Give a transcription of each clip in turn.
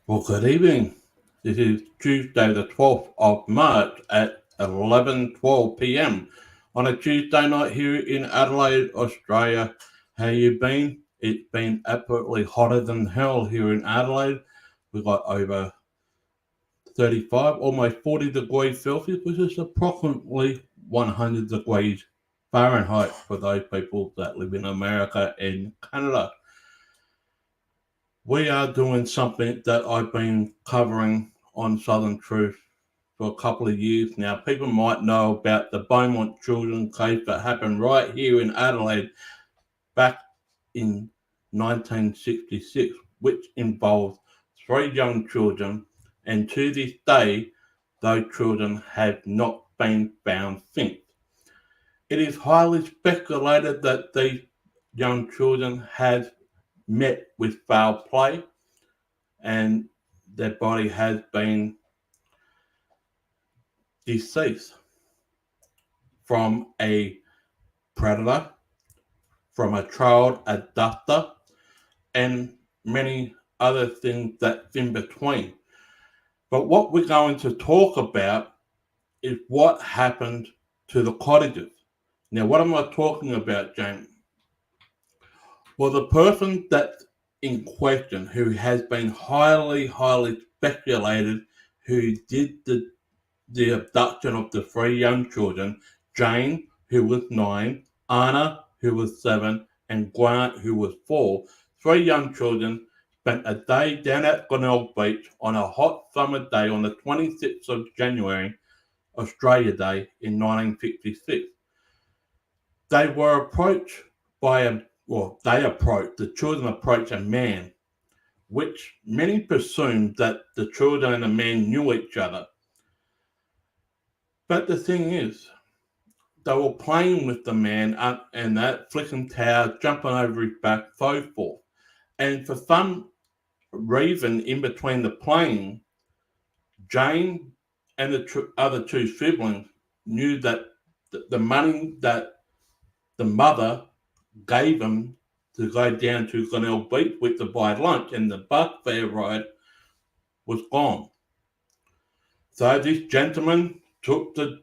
Well, good evening. This is Tuesday, the 12th of March at 11:12 p.m. on a Tuesday night here in Adelaide, Australia. How you been? It's been absolutely hotter than hell here in Adelaide. We've got over 35, almost 40 degrees Celsius, which is approximately 100 degrees Fahrenheit for those people that live in America and Canada. We are doing something that I've been covering on Southern Truth for a couple of years now. People might know about the Beaumont children case that happened right here in Adelaide back in 1966, which involved three young children, and to this day, those children have not been found since. It is highly speculated that these young children had met with foul play and their body has been deceased from a predator, from a child abductor, and many other things that's in between. But what we're going to talk about is what happened to the cottages. Now, what am I talking about, James? Well, the person that's in question, who has been highly speculated, who did the abduction of the three young children, Jane, who was 9, Arnna, who was 7, and Grant, who was 4. Three young children spent a day down at Glenelg Beach on a hot summer day on the 26th of January, Australia Day, in 1956. They were approached the children approached a man, which many presumed that the children and the man knew each other. But the thing is, they were playing with the man and that, flicking towels, jumping over his back, so forth. And for some reason, in between the playing, Jane and the other two siblings knew that the money that the mother gave them to go down to Glenelg Beach with to buy lunch and the bus fare ride was gone. So this gentleman took the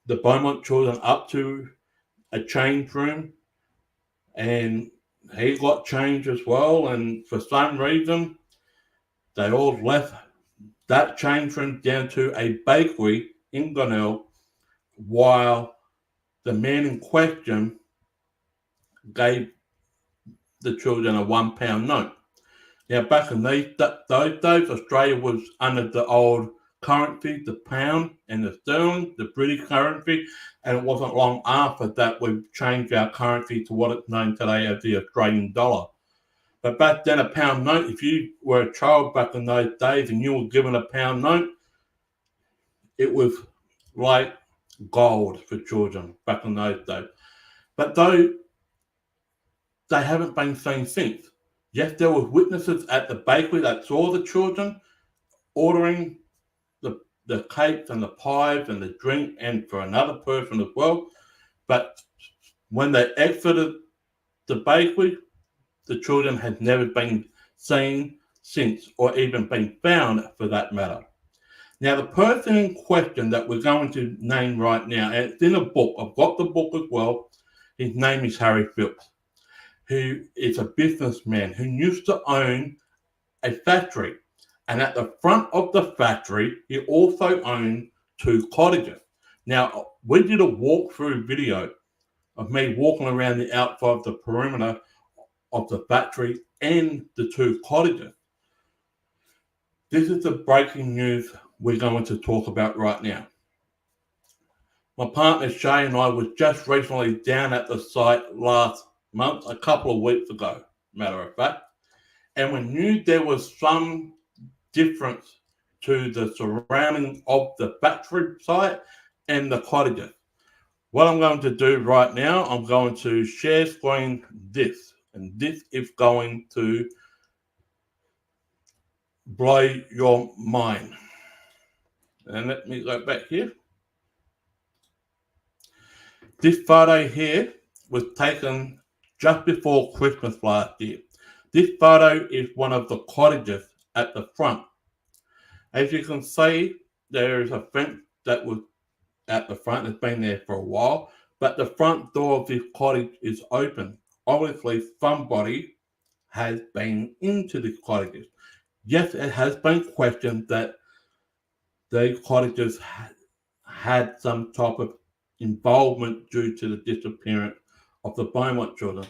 Beaumont children up to a change room and he got changed as well. And for some reason, they all left that change room down to a bakery in Glenelg while the man in question gave the children a £1 note. Now, back in those days, Australia was under the old currency, the pound and the sterling, the British currency, and it wasn't long after that we changed our currency to what it's known today as the Australian dollar. But back then, a pound note, if you were a child back in those days and you were given a pound note, it was like gold for children back in those days. But though they haven't been seen since. Yes, there were witnesses at the bakery that saw the children ordering the cakes and the pies and the drink and for another person as well. But when they exited the bakery, the children had never been seen since or even been found for that matter. Now, the person in question that we're going to name right now, and it's in a book, I've got the book as well, his name is Harry Phillips, who is a businessman who used to own a factory. And at the front of the factory, he also owned 2 cottages. Now, we did a walkthrough video of me walking around the outside of the perimeter of the factory and the 2 cottages. This is the breaking news we're going to talk about right now. My partner Shay and I was just recently down at the site last month, a couple of weeks ago, matter of fact, and we knew there was some difference to the surrounding of the factory site and the cottages. What I'm going to do right now, I'm going to share screen this, and this is going to blow your mind. And let me go back here. This photo here was taken just before Christmas last year. This photo is one of the cottages at the front As you can see, there is a fence that was at the front. It's been there for a while, but the front door of this cottage is open. Obviously, somebody has been into these cottages. Yes, it has been questioned that these cottages had some type of involvement due to the disappearance of the Beaumont children.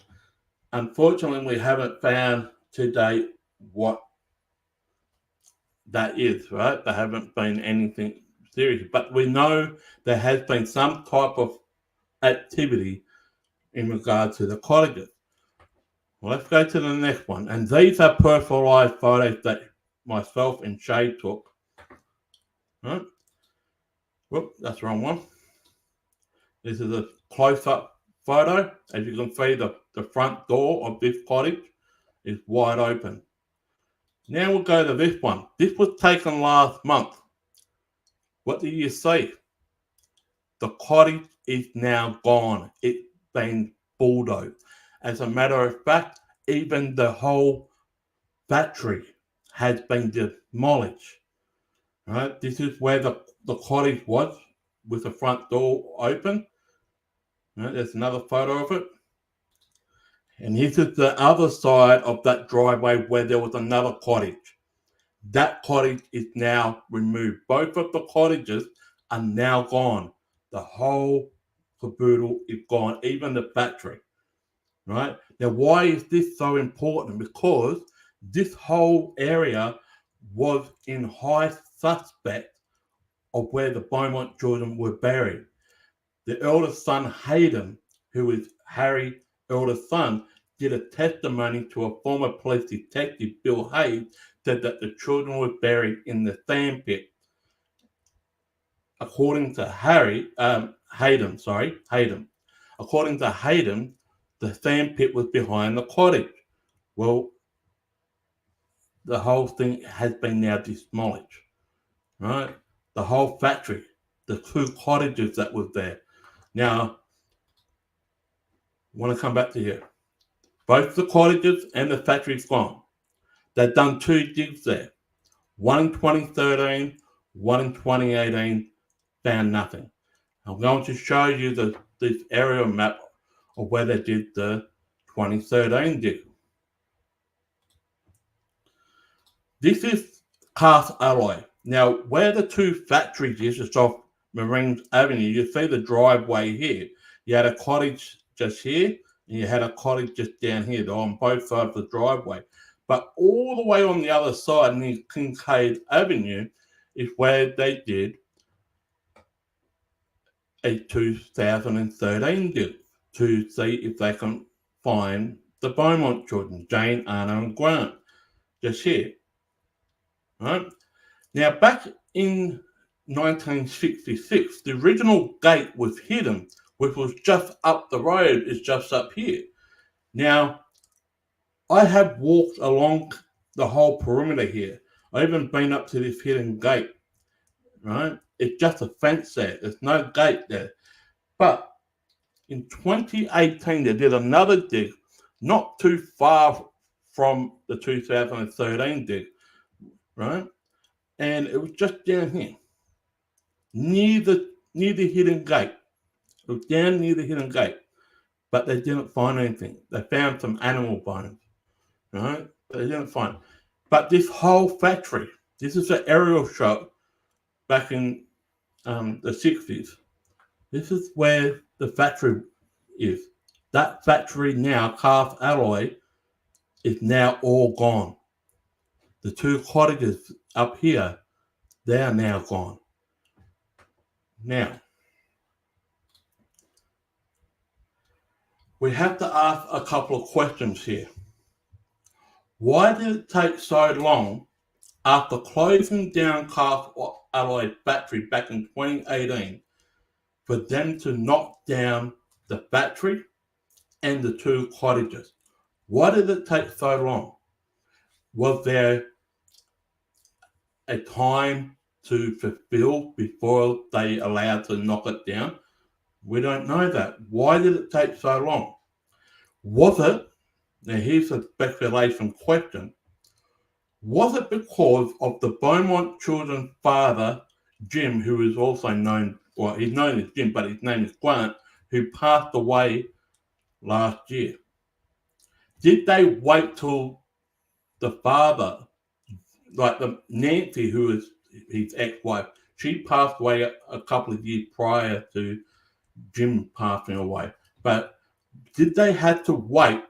Unfortunately, we haven't found to date what that is, right? There haven't been anything serious, but we know there has been some type of activity in regard to the cottages. Well, let's go to the next one. And these are personalized photos that myself and Shay took. Right? Whoop, that's the wrong one. This is a close-up photo. As you can see, the front door of this cottage is wide open. Now we'll go to this one. This was taken last month. What do you see? The cottage is now gone. It's been bulldozed. As a matter of fact, even the whole factory has been demolished. Right? This is where the cottage was with the front door open. Right? There's another photo of it. And this is the other side of that driveway where there was another cottage. That cottage is now removed. Both of the cottages are now gone. The whole caboodle is gone, even the factory. Right? Now, why is this so important? Because this whole area was in high suspect of where the Beaumont children were buried. The eldest son, Hayden, who is Harry's eldest son, did a testimony to a former police detective, Bill Hayes, said that the children were buried in the sand pit. According to Hayden. According to Hayden, the sand pit was behind the cottage. Well, the whole thing has been now demolished, right? The whole factory, the 2 cottages that was there. Now, I want to come back to here. Both the cottages and the factory's gone. They've done 2 digs there. One in 2013, one in 2018, found nothing. I'm going to show you this aerial map of where they did the 2013 dig. This is Castalloy. Now, where the 2 factories is just off Marines Avenue, you see the driveway here. You had a cottage just here, and you had a cottage just down here on both sides of the driveway. But all the way on the other side, near Kincaid Avenue, is where they did a 2013 dig to see if they can find the Beaumont children, Jane, Arnna, and Grant, just here. Right? Now, back in 1966, the original gate was hidden, which was just up the road, it's just up here. Now, I have walked along the whole perimeter here. I've even been up to this hidden gate, right? It's just a fence there. There's no gate there. But in 2018, they did another dig, not too far from the 2013 dig, right? And it was just down here, near the hidden gate. It was down near the hidden gate, but they didn't find anything. They found some animal bones, right? But they didn't find it. But this whole factory, this is an aerial shot back in the 60s. This is where the factory is. That factory now, Castalloy, is now all gone. The 2 cottages up here, they are now gone. Now, we have to ask a couple of questions here. Why did it take so long after closing down Castalloy Factory back in 2018 for them to knock down the factory and the 2 cottages? Why did it take so long? Was there a time to fulfill before they allowed to knock it down? We don't know that. Why did it take so long? Was it, now here's a speculation question, Was it because of the Beaumont children's father, Jim, who is also known, well, he's known as Jim, but his name is Grant, who passed away last year? Did they wait till the father, like the Nancy, who is his ex-wife, she passed away a couple of years prior to Jim passing away? But did they have to wait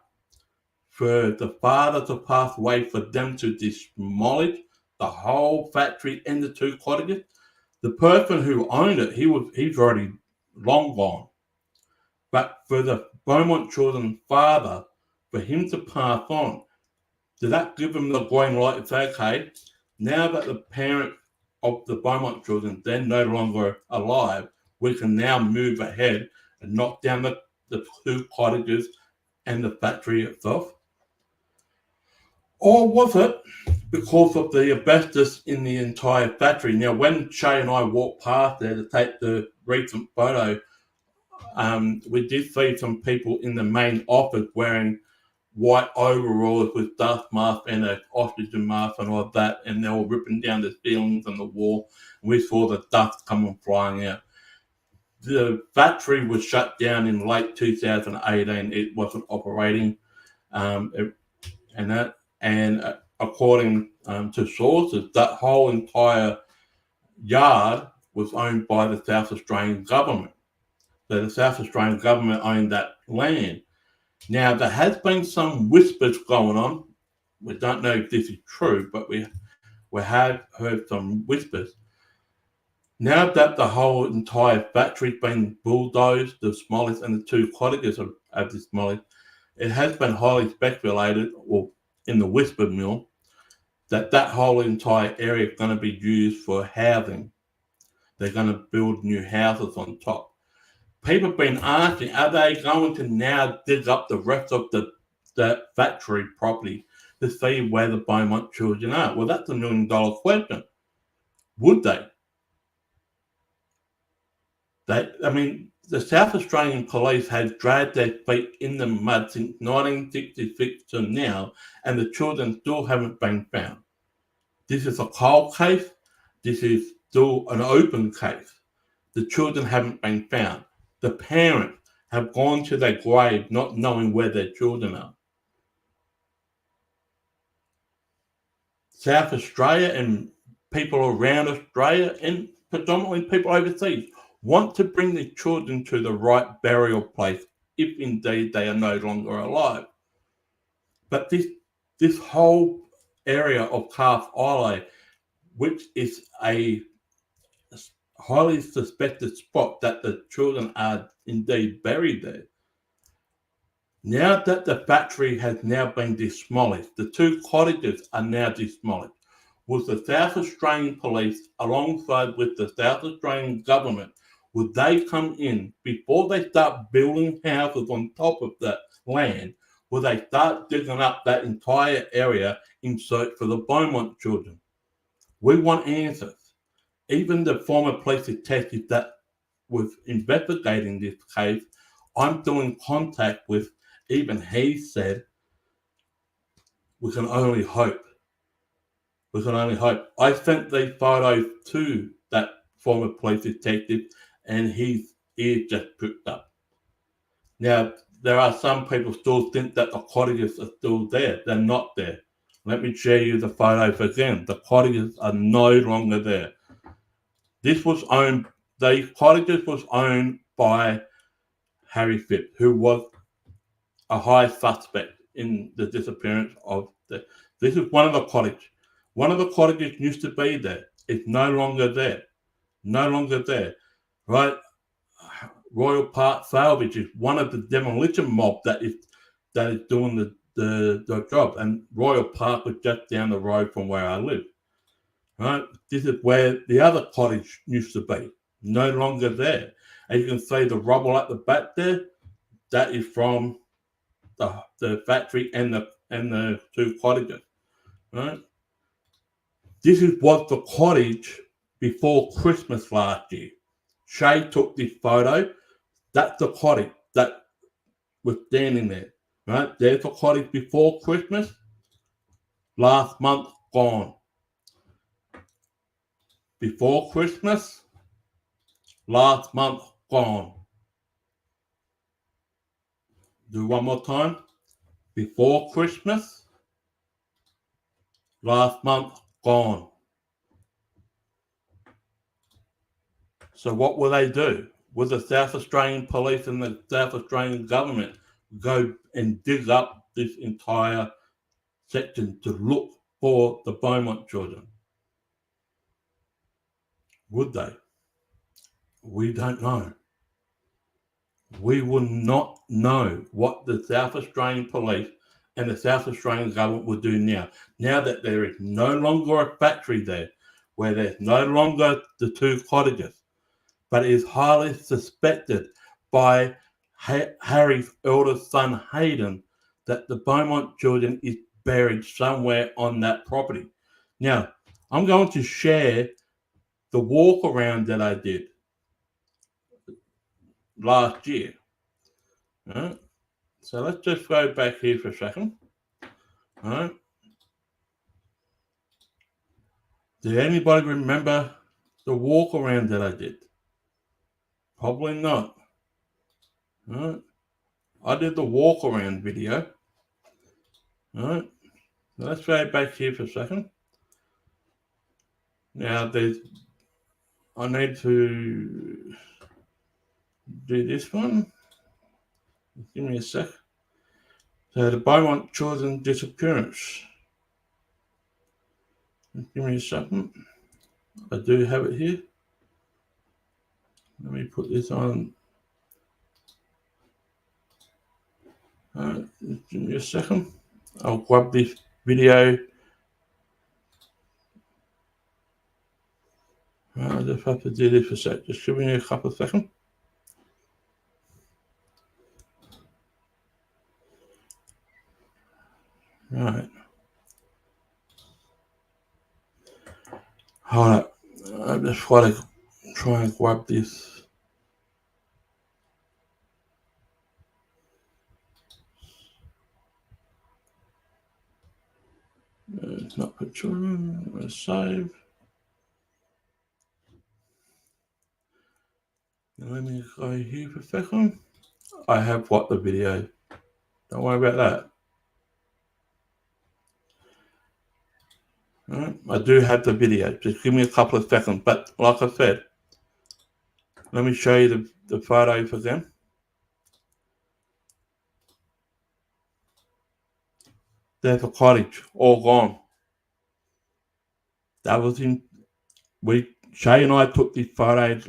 for the father to pass away for them to demolish the whole factory and the 2 cottages? The person who owned it, he's already long gone. But for the Beaumont children's father, for him to pass on, did that give him the green light to say, okay, now that the parents of the Beaumont children, they're no longer alive, we can now move ahead and knock down the 2 cottages and the factory itself? Or was it because of the asbestos in the entire factory? Now, when Shay and I walked past there to take the recent photo, we did see some people in the main office wearing white overalls with dust masks and an oxygen mask and all of that, and they were ripping down the ceilings and the wall, and we saw the dust coming flying out. The factory was shut down in late 2018. It wasn't operating, and according to sources, that whole entire yard was owned by the South Australian government. So the South Australian government owned that land. Now, there has been some whispers going on. We don't know if this is true, but we have heard some whispers. Now that the whole entire factory's been bulldozed, demolished, and the 2 cottages have demolished, it has been highly speculated, or in the whisper mill, that whole entire area is going to be used for housing. They're going to build new houses on top. People have been asking, are they going to now dig up the rest of the factory property to see where the Beaumont children are? Well, that's $1 million question. Would they? The South Australian police has dragged their feet in the mud since 1966 to now, and the children still haven't been found. This is a cold case. This is still an open case. The children haven't been found. The parents have gone to their grave not knowing where their children are. South Australia and people around Australia, and predominantly people overseas, want to bring the children to the right burial place if indeed they are no longer alive. But this whole area of Castalloy, which is a highly suspected spot that the children are indeed buried there, now that the factory has now been demolished, the 2 cottages are now demolished, was the South Australian police, alongside with the South Australian government, would they come in before they start building houses on top of that land? Will they start digging up that entire area in search for the Beaumont children? We want answers. Even the former police detective that was investigating this case, I'm still in contact with. Even he said, we can only hope. We can only hope. I sent these photos to that former police detective, and his ears just pricked up. Now, there are some people still think that the cottages are still there. They're not there. Let me share you the photos again. The cottages are no longer there. The cottages was owned by Harry Phipps, who was a high suspect in the disappearance of this is one of the cottages. One of the cottages used to be there. It's no longer there. No longer there. Right? Royal Park Salvage is one of the demolition mob that is doing the job. And Royal Park was just down the road from where I live. Right? This is where the other cottage used to be. No longer there. And you can see the rubble at the back there. That is from the factory and the 2 cottages. Right? This was the cottage before Christmas last year. Shay took this photo. That's the cottage that was standing there. Right? There's the cottage before Christmas. Last month, gone. Before Christmas, last month, gone. Do one more time. Before Christmas, last month, gone. So what will they do? Will the South Australian Police and the South Australian government go and dig up this entire section to look for the Beaumont children? Would they? We don't know. We will not know what the South Australian Police and the South Australian government will do now. Now that there is no longer a factory there, where there's no longer the two cottages, but it is highly suspected by Harry's eldest son, Hayden, that the Beaumont children is buried somewhere on that property. Now, I'm going to share the walk around that I did last year. All right. So let's just go back here for a second. All right. Did anybody remember the walk around that I did? Probably not. All right. I did the walk around video. All right. So let's go back here for a second. Now I need to do this one. Give me a sec. So the Beaumont children disappearance. Give me a second. I do have it here. Let me put this on. Give me a second. I'll grab this video. I just have to do this for a sec. Just give me a couple of seconds. Right. Hold up. I just want to try and grab this. It's not for children. Let's save. Now let me go here for a second. I have got the video. Don't worry about that. All right. I do have the video. Just give me a couple of seconds. But like I said, let me show you the photos of them. There's a cottage, all gone. That was Shay and I took these photos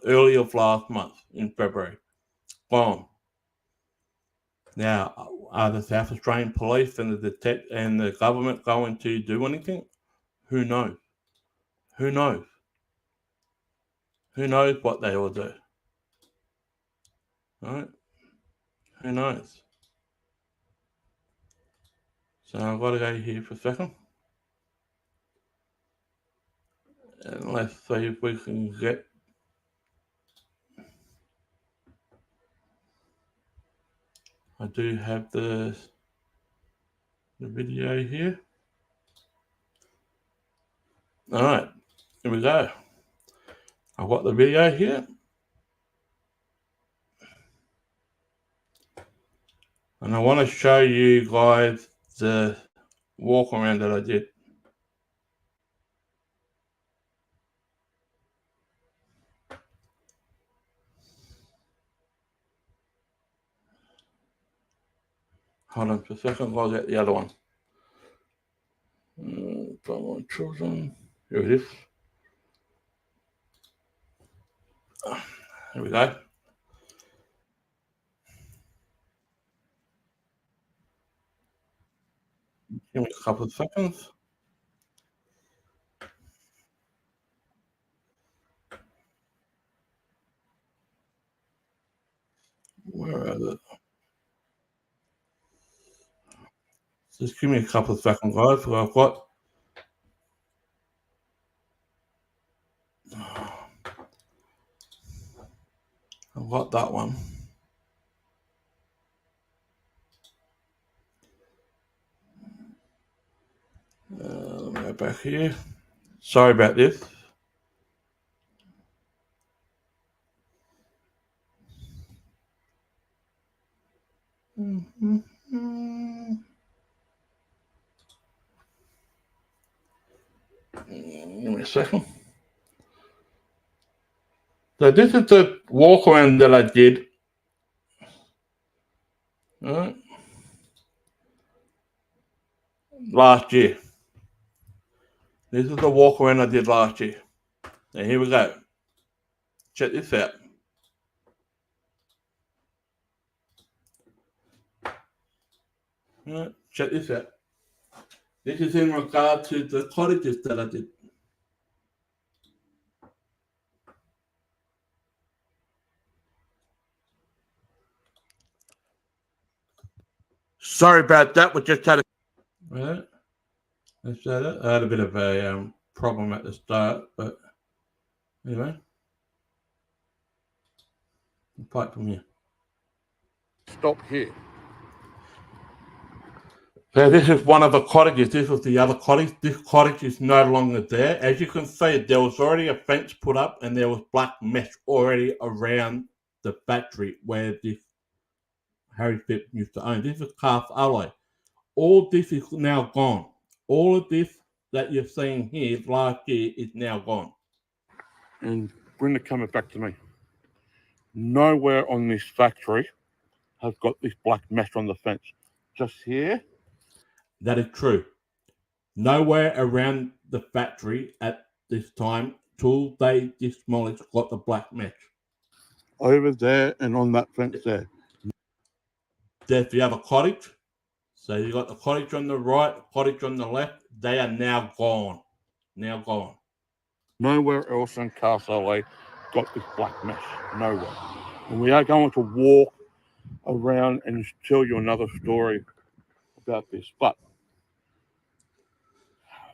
early of last month in February. Gone. Now, are the South Australian Police and the government going to do anything? Who knows? Who knows? Who knows what they will do? Right? Who knows? So I've got to go here for a second. And let's see if we can get. I do have the video here. All right, here we go. I've got the video here. And I want to show you guys the walk around that I did. Hold on for a second, I'll get the other one. Beaumont children. Here it is. Here we go. Give me a couple of seconds. Where is it? Just give me a couple of seconds, guys. I've got that one. back here. Sorry about this. Give me a second. So this is the walk around that I did. Last year. This is the walk around I did last year. And here we go. Check this out. Check this out. This is in regard to the cottages that I did. Sorry about that. We just had I had a bit of a problem at the start, but anyway, apart from here. Stop here. So this is one of the cottages. This was the other cottage. This cottage is no longer there. As you can see, there was already a fence put up and there was black mesh already around the factory where this Harry Phipp used to own. This is Castalloy. All this is now gone. All of this that you're seeing here last year is now gone. And bring the camera back to me. Nowhere on this factory has got this black mesh on the fence. Just here. That is true. Nowhere around the factory at this time till they demolished got the black mesh. Over there and on that fence there. There's the other cottage. So you got the cottage on the right, cottage on the left. They are now gone. Now gone. Nowhere else in Castalloy got this black mesh. Nowhere. And we are going to walk around and tell you another story about this. But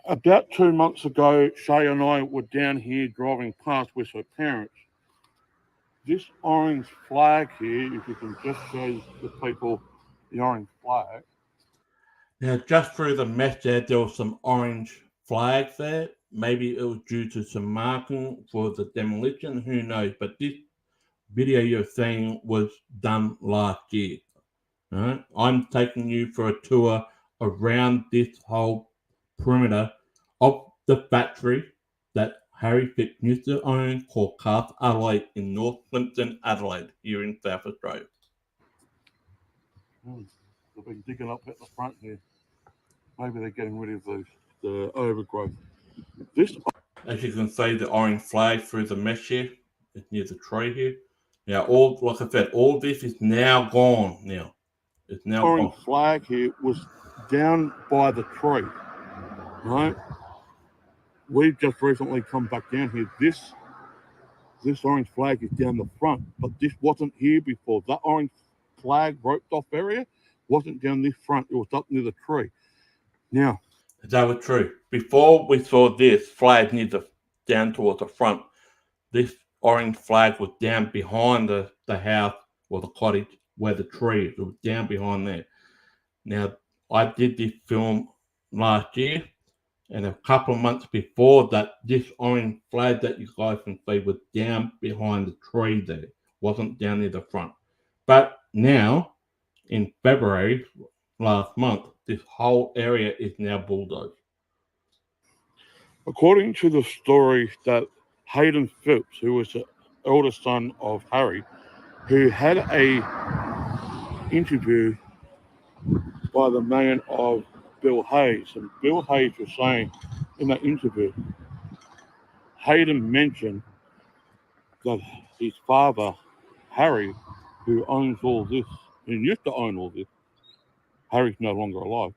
about 2 months ago, Shay and I were down here driving past with her parents. This orange flag here, if you can just show the people the orange flag. Now, just through the mesh there was some orange flags there. Maybe it was due to some marking for the demolition. Who knows? But this video you're seeing was done last year. All right? I'm taking you for a tour around this whole perimeter of the factory that Harry Phipp used to own called Castalloy in North Plympton, Adelaide, here in South Australia. They've been digging up at the front here. Maybe they're getting rid of the overgrowth. This, as you can see, the orange flag through the mesh here. It's near the tree here. Now, all like I said, all this is now gone. Now, it's now orange gone. Flag here was down by the tree, right? We've just recently come back down here. This orange flag is down the front, but this wasn't here before. That orange flag roped off area wasn't down this front. It was up near the tree. Now, that was true. Before we saw this flag near the down towards the front, this orange flag was down behind the house or the cottage where the tree is. It was down behind there. Now, I did this film last year, and a couple of months before that, this orange flag that you guys can see was down behind the tree there. Wasn't down near the front. But now, in February last month, this whole area is now bulldozed. According to the story that Hayden Phipps, who was the eldest son of Harry, who had a interview by the man of Bill Hayes, and Bill Hayes was saying in that interview, Hayden mentioned that his father, Harry, who owns all this, who used to own all this, Harry's no longer alive.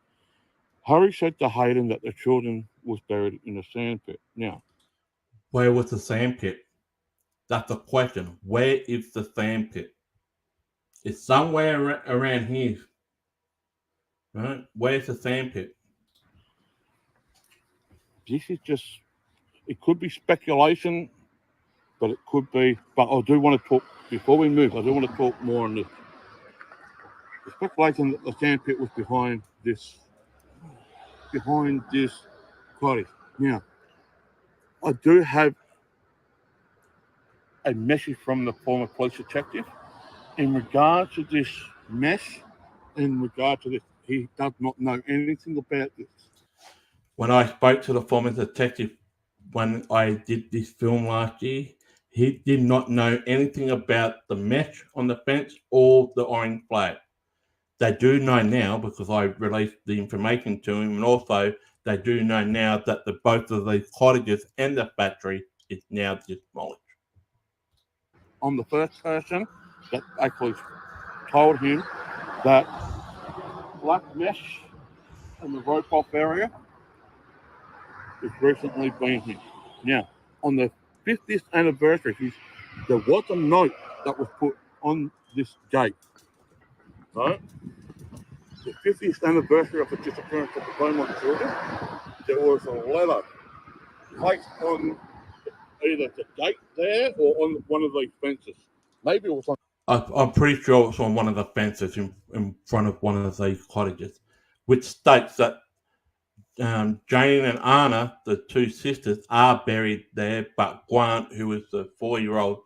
Harry said to Hayden that the children was buried in a sandpit. Now, where was the sandpit? That's the question. Where is the sandpit? It's somewhere around here. Right? Where's the sandpit? This is just, it could be speculation, but it could be, but I do want to talk, before we move, I do want to talk more on this. The speculation that the sandpit was behind this Cottage. Now, I do have a message from the former police detective in regard to this mess. In regard to this, he does not know anything about this. When I spoke to the former detective when I did this film last year, he did not know anything about the mesh on the fence or the orange flag. They do know now because I released the information to him, and also they do know now that both of these cottages and the factory is now demolished. I'm the first person that actually told him that black mesh in the rope-off area has recently been here. Now, on the 50th anniversary, there was a note that was put on this gate. Right? The 50th anniversary of the disappearance of the Beaumont children, there was a letter placed on either the gate there or on one of these fences. Maybe it was on. I'm pretty sure it's on one of the fences in front of one of these cottages, which states that Jane and Arnna, the two sisters, are buried there, but Grant, who is the 4-year-old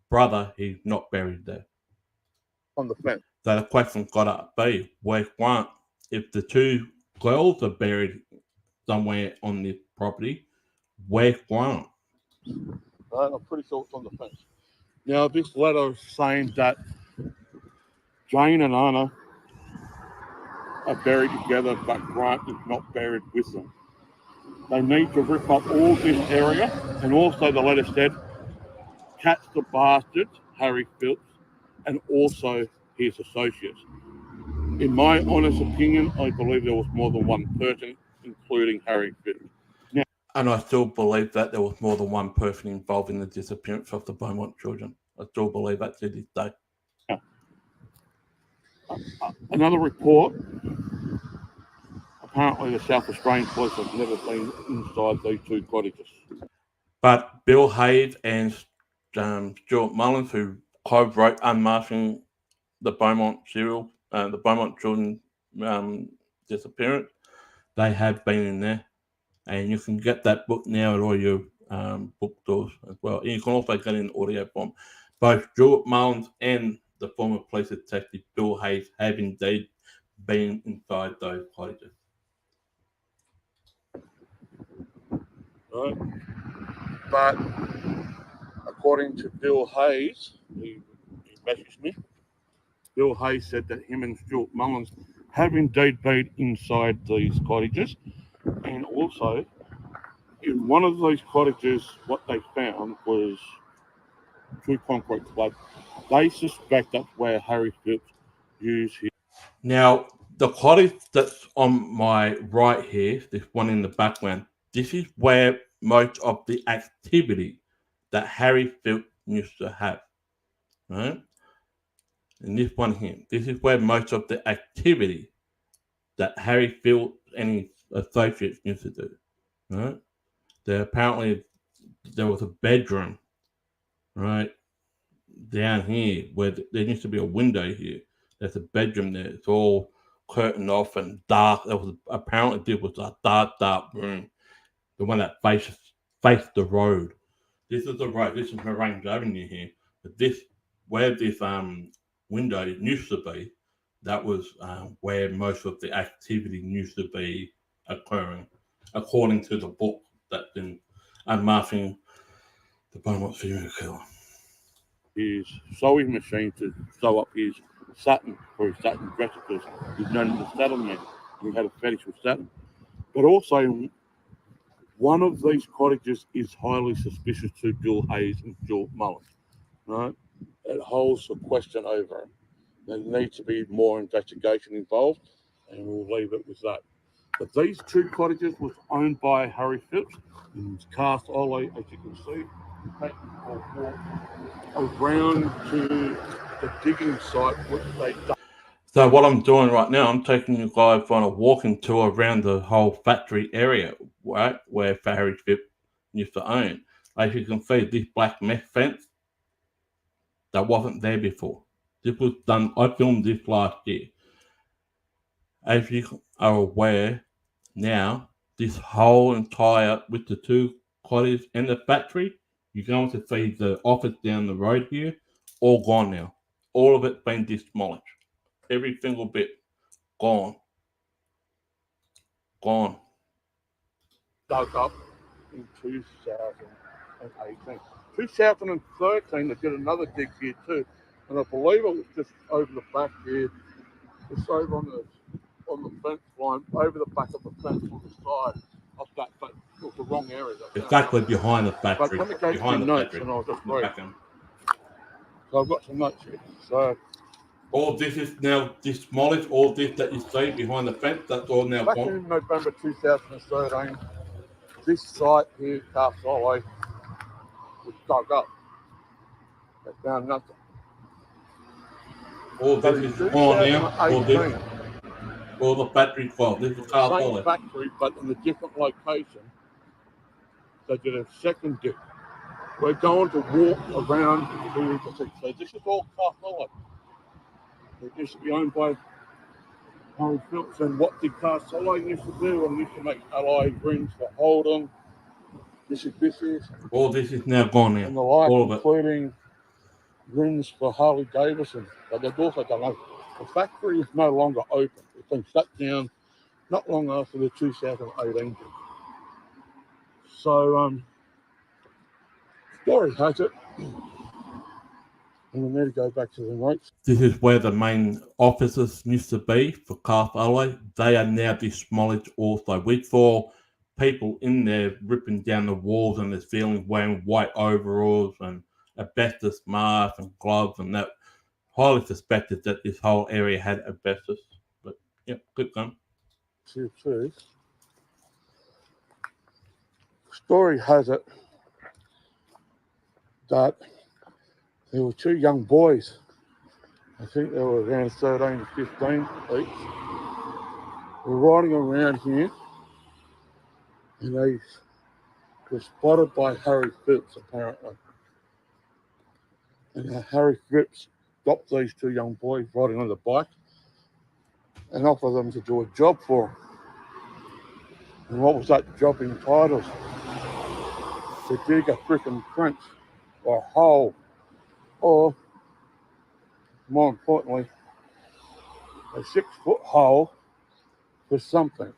brother, he's not buried there. On the fence. So the question's got to be, where's Grant? If the two girls are buried somewhere on this property, where's Grant? I'm pretty sure it's on the fence. Now, this letter is saying that Jane and Arnna are buried together, but Grant is not buried with them. They need to rip up all this area, and also the letter said, catch the bastard, Harry Phillips, and also his associates. In my honest opinion, I believe there was more than one person, including Harry Phillips. Now, and I still believe that there was more than one person involved in the disappearance of the Beaumont children. I still believe that to this day. Another report, apparently the South Australian police have never been inside these two cottages. But Bill Hayes and Stuart Mullins, who co-wrote Unmasking the Beaumont the Beaumont children disappearance, they have been in there. And you can get that book now at all your bookstores as well. And you can also get it in audio form. Both Stuart Mullins and the former police detective Bill Hayes have indeed been inside those cottages. Right. But according to Bill Hayes, he messaged me. Bill Hayes said that him and Stuart Mullins have indeed been inside these cottages, and also in one of those cottages, what they found was two concrete slabs. They suspect that's where Harry Phillips used his. Now, the cottage that's on my right here, this one in the background, this is where most of the activity that Harry Phillips used to have, right? And this one here, this is where most of the activity that Harry Phillips and his associates used to do, right? There was a bedroom, right, down here where there used to be a window here. There's a bedroom there. It's all curtained off and dark. There was apparently was a dark room, the one that faced the road. This is the road. This is Range Avenue here. But this where this window used to be, that was where most of the activity used to be occurring, according to the book that's been unmasking the Beaumont serial killer. His sewing machine to sew up his satin for his satin dress because he's known as a satin man. He had a fetish with satin. But also, one of these cottages is highly suspicious to Bill Hayes and Stuart Mullins. Right? It holds a question over it. There needs to be more investigation involved, and we'll leave it with that. But these two cottages was owned by Harry Phillips in Castalloy, as you can see. Around to the digging site, which they done. So what I'm doing right now, I'm taking you guys on a walking tour around the whole factory area, right, where Harry Phillips used to own. As you can see, this black mesh fence, that wasn't there before. This was done, I filmed this last year. As you are aware now, this whole entire, with the two cottages and the factory, you're going to see the office down the road here, all gone now. All of it been demolished. Every single bit gone. Gone. Dug up in 2018. 2013, they did another dig here too, and I believe it was just over the back here, just over on the fence line, over the back of the fence on the side of that, but it was the wrong area. Exactly behind the factory. But let me go to Behind my the notes factory. and I'll just In the read. back end. So I've got some notes here. So all this is now demolished. All this that you see behind the fence, that's all now back gone. in November 2013, this site here, Castalloy, was dug up. They found nothing. All So this in is gone now. All 2018, this, all the factory gone. This is same Castalloy. factory, but in a different location. They did a second dig. We're going to walk around here to see. So this is all Castalloy. It used to be owned by Harry Phillips. And what did Castalloy used to do? And used to make alloy rings for Holden. This is. All this is now gone now. And the like, all of it. including rings for Harley Davidson. But they've also done that. The factory is no longer open. It's been shut down not long after the 2018. So, story has it, and we need to go back to the notes. This is where the main offices used to be for Castalloy. They are now demolished also. We saw people in there ripping down the walls and the ceiling wearing white overalls and asbestos masks and gloves, and that highly suspected that this whole area had asbestos. But yeah, good gun. Too. Story has it that there were two young boys. I think they were around 13 to 15 each. Were riding around here, and they were spotted by Harry Phillips, apparently. And Harry Phillips stopped these two young boys riding on the bike and offered them to do a job for him. And what was that job entitled? To dig a freaking trench or a hole, or more importantly, a 6-foot hole for something.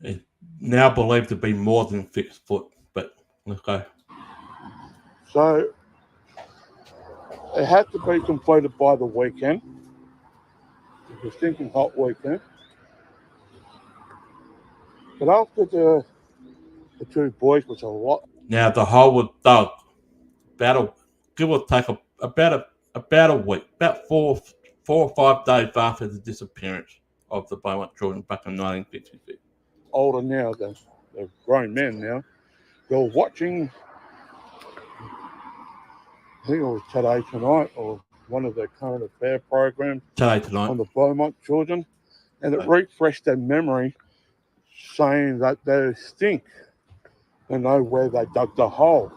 It's now believed to be more than 6 foot, but let's go. So it had to be completed by the weekend. It was stinking hot weekend. But after the two boys was a lot. Now the hole was dug give or take about a week, about four or 5 days after the disappearance of the Beaumont children back in 1966. Older now, they're grown men now. They were watching, I think it was Today Tonight or one of their current affair programs. Today Tonight. On the Beaumont children. And it refreshed their memory, saying that they stink. They know where they dug the hole.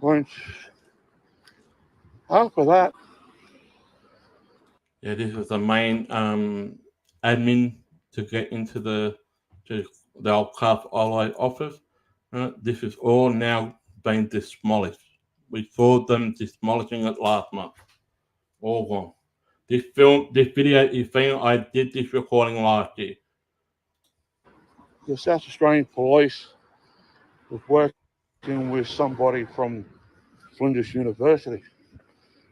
Which, after that. Yeah, this was the main admin to get into the old Castalloy office. This is all now being demolished. We saw them demolishing it last month. All gone. This video is film. I did this recording last year. The South Australian Police was working with somebody from Flinders University.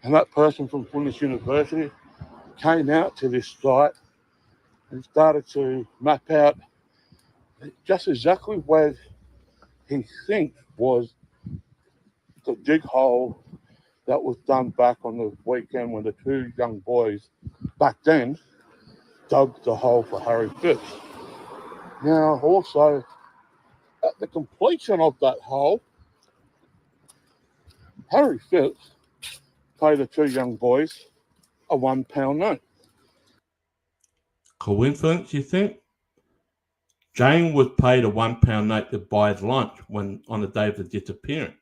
And that person from Flinders University came out to this site and started to map out just exactly where he thinks was the dig hole that was done back on the weekend when the two young boys back then dug the hole for Harry Phillips. Now, also, at the completion of that hole, Harry Phillips paid the two young boys a £1 note. Coincidence, you think? Jane was paid a £1 note to buy lunch on the day of the disappearance.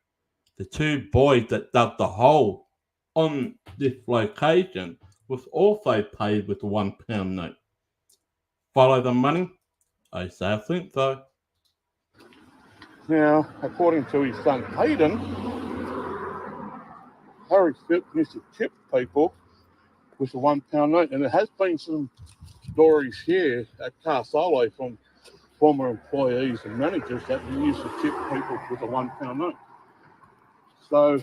The two boys that dug the hole on this location was also paid with a £1 note. follow the money? I say I think so. Now, according to his son Hayden, Harry Phipps used to tip people with a £1 note, and there has been some stories here at Castalloy from former employees and managers that he used to tip people with a £1 note. So,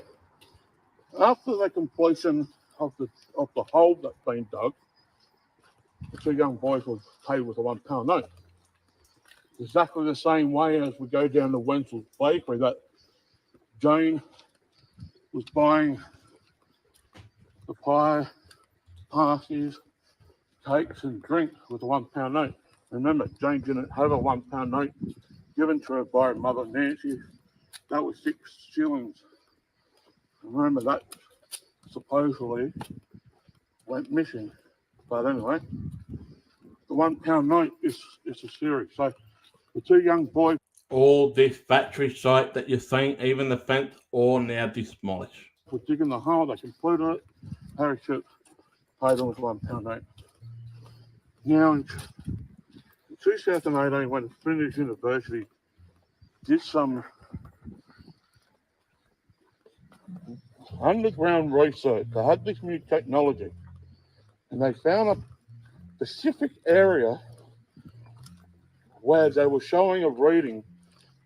after the completion of the hole that's been dug, the two young boys were paid with a £1 note. Exactly the same way as we go down to Wenzel's Bakery, that Jane was buying the pie, parties, cakes and drinks with a £1 note. Remember, Jane didn't have a £1 note given to her by her mother Nancy. That was 6 shillings. Remember, that supposedly went missing. But anyway, the £1 note is a series. So the two young boys. All this factory site that you're seeing, even the fence, all now demolished. Were digging the hole, they completed it. Harry Phipps paid them with £1 note. Now, in 2018, when Trinity University did some underground research, they had this new technology, and they found a specific area where they were showing a reading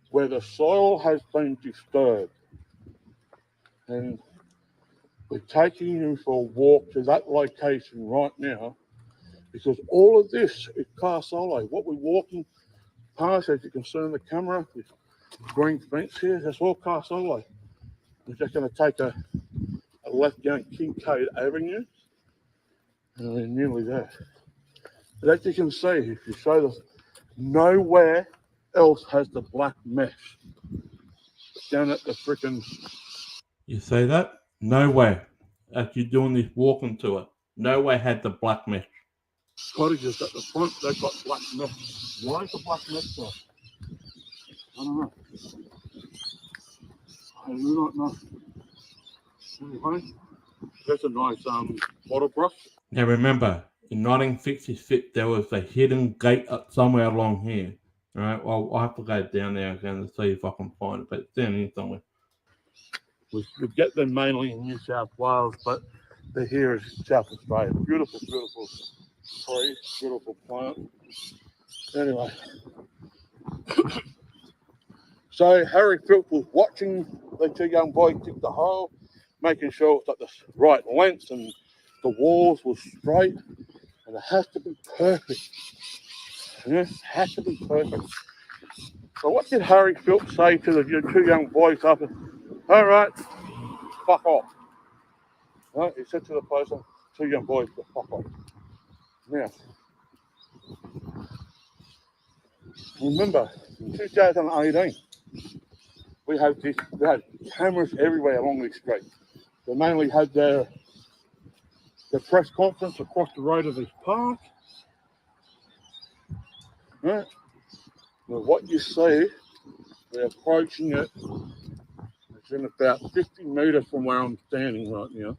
where the soil has been disturbed. And we're taking you for a walk to that location right now, because all of this is Castalloy. What we're walking past, as you can see on the camera, this green fence here, that's all Castalloy. We're just going to take a left down Kincaid Avenue, and we're nearly there. But as you can see, if you show this, nowhere else has the black mesh down at the frickin'. You say that? Nowhere. As you're doing this walking tour, nowhere had the black mesh. Cottages at the front, they've got black mesh. Why is the black mesh there? I don't know. I do not know. Anyway, that's a nice bottle brush. Now remember, in 1966, there was a hidden gate somewhere along here. All right, well, I'll have to go down there again to see if I can find it, but it's down here somewhere. We get them mainly in New South Wales, but they're here in South Australia. Beautiful, beautiful tree, beautiful plant. Anyway, so Harry Phipps was watching the two young boys dig the hole, making sure it's at the right length and the walls were straight, and it has to be perfect. It has to be perfect. So what did Harry Phipps say to the two young boys after? All right, fuck off. Right, he said to the person, two young boys, to fuck off. Now, remember, in 2018, we had cameras everywhere along this street. They mainly had their press conference across the road of this park. Right? Now, what you see, we're approaching it. It's in about 50 metres from where I'm standing right now.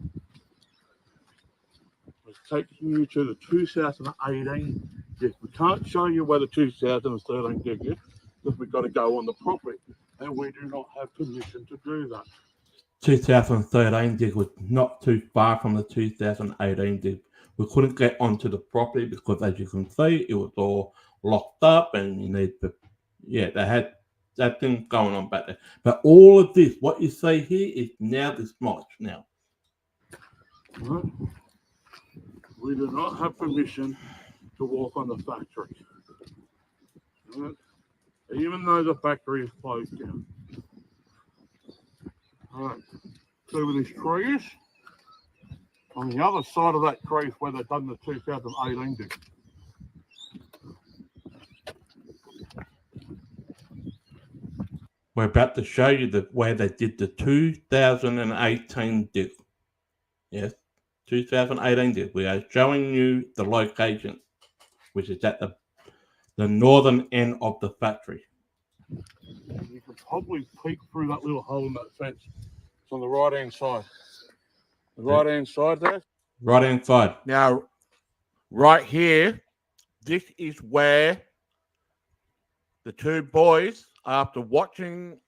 It's taking you to the 2018 dig. We can't show you where the 2013 dig is because we've got to go on the property, and we do not have permission to do that. 2013 dig was not too far from the 2018 dig. We couldn't get onto the property because, as you can see, it was all locked up, and you need to, they had that thing going on back there. But all of this, what you see here, is now demolished now. Right. We do not have permission to walk on the factory. Right. Even though the factory is closed down. All right. So with these trees, on the other side of that tree is where they've done the 2018 dig. We're about to show you where they did the 2018 dig. Yes, 2018 dig. We are showing you the location, which is at the northern end of the factory. You can probably peek through that little hole in that fence. It's on the right-hand side. The right-hand side there. Right-hand side. Now, right here, this is where the two boys, after watching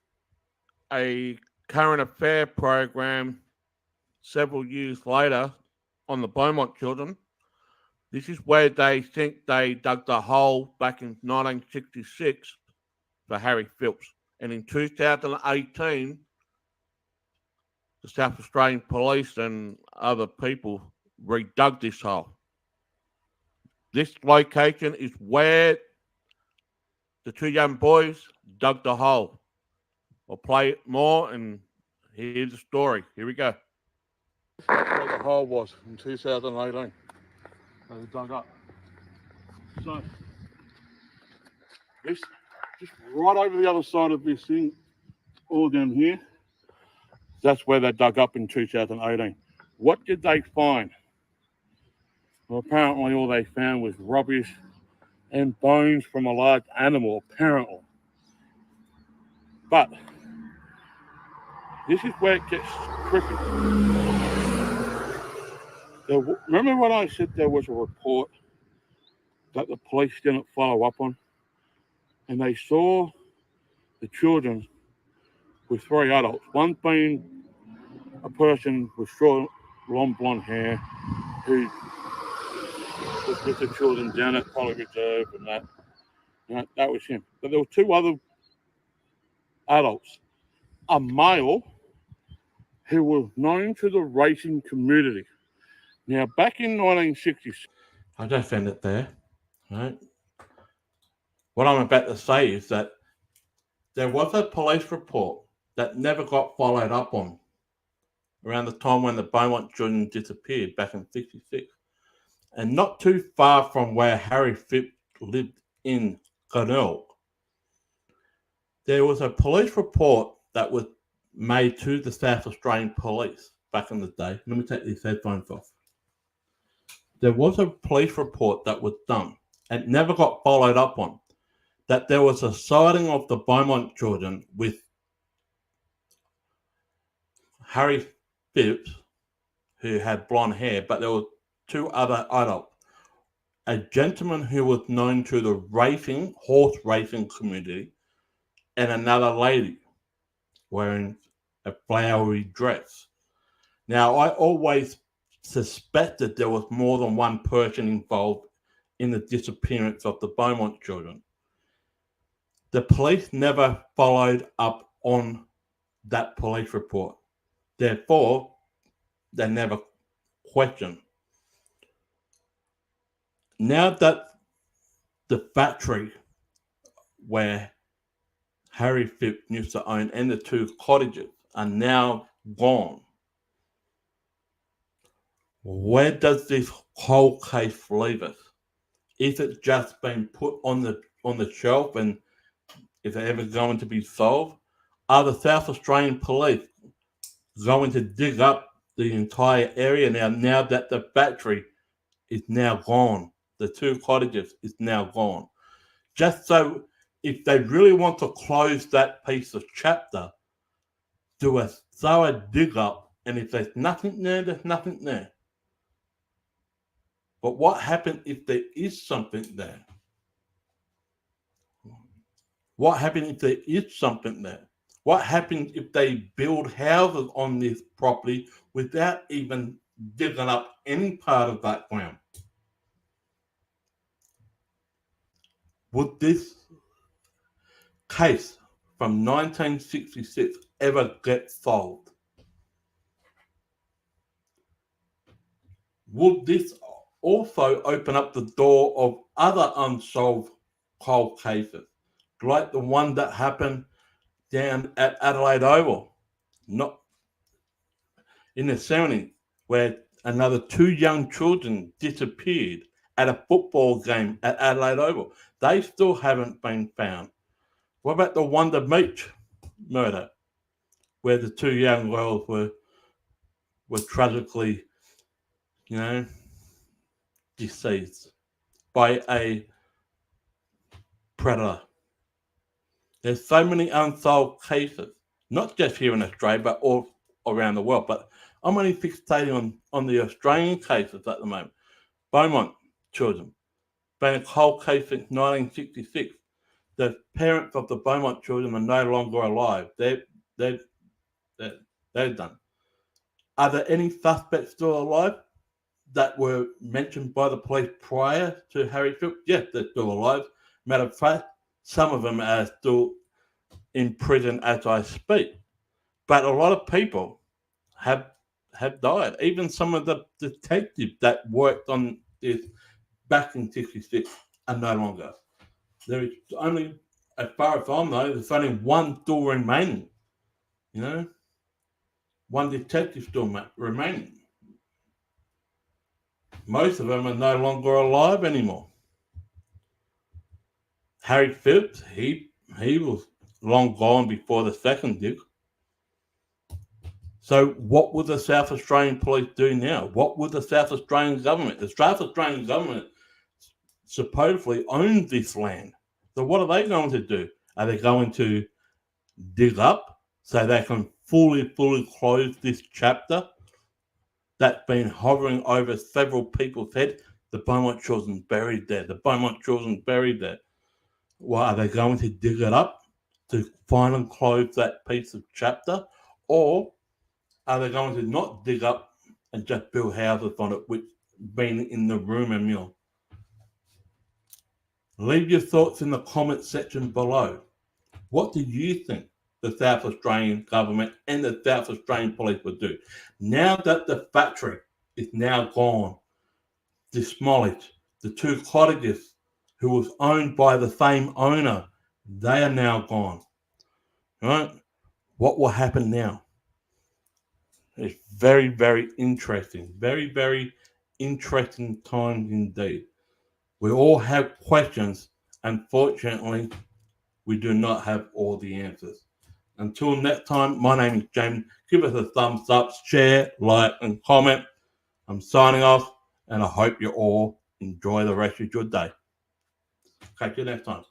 a current affair program several years later on the Beaumont children, this is where they think they dug the hole back in 1966 for Harry Phillips. And in 2018, the South Australian Police and other people redug this hole. This location is where the two young boys dug the hole. I'll play it more and here's the story. Here we go. Where the hole was in 2018. They dug up. So, this, just right over the other side of this thing, all down here, that's where they dug up in 2018. What did they find? Well, apparently all they found was rubbish and bones from a large animal, apparently. But this is where it gets tricky. Remember when I said there was a report that the police didn't follow up on? And they saw the children with three adults, one being a person with short, long blonde hair who was with the children down at Collie Reserve and that. And that was him. But there were two other adults, a male who was known to the racing community. Now, back in 1966, I just found it there. Right. What I'm about to say is that there was a police report that never got followed up on around the time when the Beaumont children disappeared back in 1966. And not too far from where Harry Phipps lived in Glenelg, there was a police report that was made to the South Australian Police back in the day. Let me take these headphones off. There was a police report that was done and never got followed up on, that there was a sighting of the Beaumont children with Harry Phipps, who had blonde hair, but there were two other adults. A gentleman who was known to the horse racing community, and another lady wearing a flowery dress. Now, I always suspected there was more than one person involved in the disappearance of the Beaumont children. The police never followed up on that police report. Therefore, they never questioned. Now that the factory where Harry Phipps used to own and the two cottages are now gone, where does this whole case leave us? Is it just been put on the shelf, and is it ever going to be solved? Are the South Australian Police going to dig up the entire area now that the factory is now gone? The two cottages is now gone. Just so if they really want to close that piece of chapter, do a thorough dig up, and if there's nothing there, there's nothing there. But what happens if there is something there? What happens if there is something there? What happens if they build houses on this property without even digging up any part of that ground? Would this case from 1966 ever get solved? Would this also open up the door of other unsolved cold cases, like the one that happened down at Adelaide Oval, not in the 70s, where another two young children disappeared at a football game at Adelaide Oval? They still haven't been found. What about the Wonder Beach murder, where the two young girls were tragically, deceased by a predator? There's so many unsolved cases, not just here in Australia, but all around the world. But I'm only fixating on the Australian cases at the moment. Beaumont children. been a cold case since 1966. The parents of the Beaumont children are no longer alive. They're done. Are there any suspects still alive that were mentioned by the police prior to Harry Phillips? Yes, they're still alive. Matter of fact, some of them are still in prison as I speak. But a lot of people have died. Even some of the detectives that worked on this back in 66 are no longer. There is only, as far as I know, there's only one still remaining. You know, one detective still remaining. Most of them are no longer alive anymore. Harry Phillips, he was long gone before the second Duke. So what will the South Australian police do now? What will the South Australian government? The South Australian government supposedly owns this land. So what are they going to do? Are they going to dig up so they can fully close this chapter that's been hovering over several people's heads? The Beaumont children buried there. The Beaumont children buried there. Well, are they going to dig it up to finally close that piece of chapter? Or are they going to not dig up and just build houses on it, which been in the rumour mill? Leave your thoughts in the comment section below. What do you think the South Australian government and the South Australian police would do? Now that the factory is now gone, demolished, the two cottages, who was owned by the same owner, they are now gone. Right? What will happen now? It's very interesting. Very interesting times indeed. We all have questions. Unfortunately, we do not have all the answers. Until next time, my name is James. Give us a thumbs up, share, like, and comment. I'm signing off, and I hope you all enjoy the rest of your day. Catch you next time.